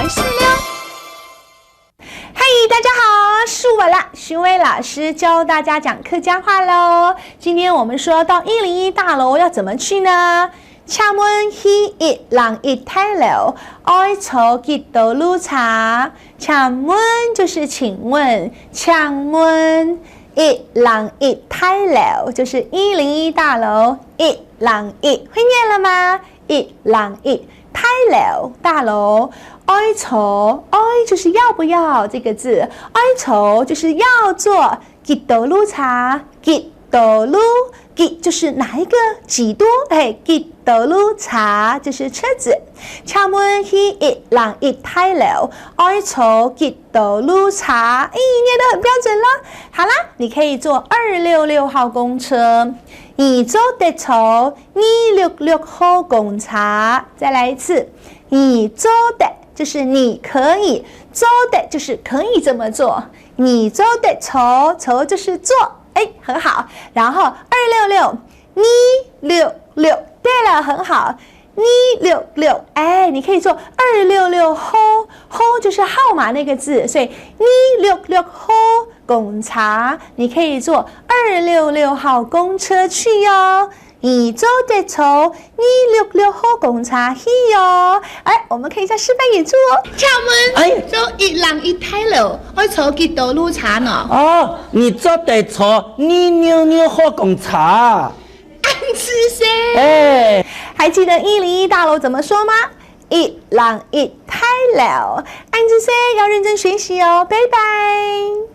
环视了。嗨，大家好，是我啦，徐薇老师教大家讲客家话喽。今天我们说到101大楼要怎么去呢？请问去一人一大楼，爱坐几多路茶？请问就是请问，请问一人一大楼就是101大楼，一人一会念了吗？一人一大楼大楼。爱坐，爱就是要不要这个字，爱坐就是要做几多路茶，几多路，几就是哪一个几多，几多路茶就是车子。请问去一人一大楼，爱坐几多路茶？念得很标准了。好啦，你可以坐266号公车，你坐得坐266号公车。再来一次，你坐的就是你可以做的，就是可以这么做。你做的坐就是做，很好。然后266，你66，对了，很好。你66，你可以做266号，号就是号码那个字，所以你66号公车，你可以坐266号公车去哟。你坐的坐266号公车去哟。我们可以再示范演出哦。请问，坐一人一大楼，要坐几多路茶呢？你坐的坐266号公车。是噻。还记得101大楼怎么说吗？一人一大楼。安子噻，要认真学习哦。拜拜。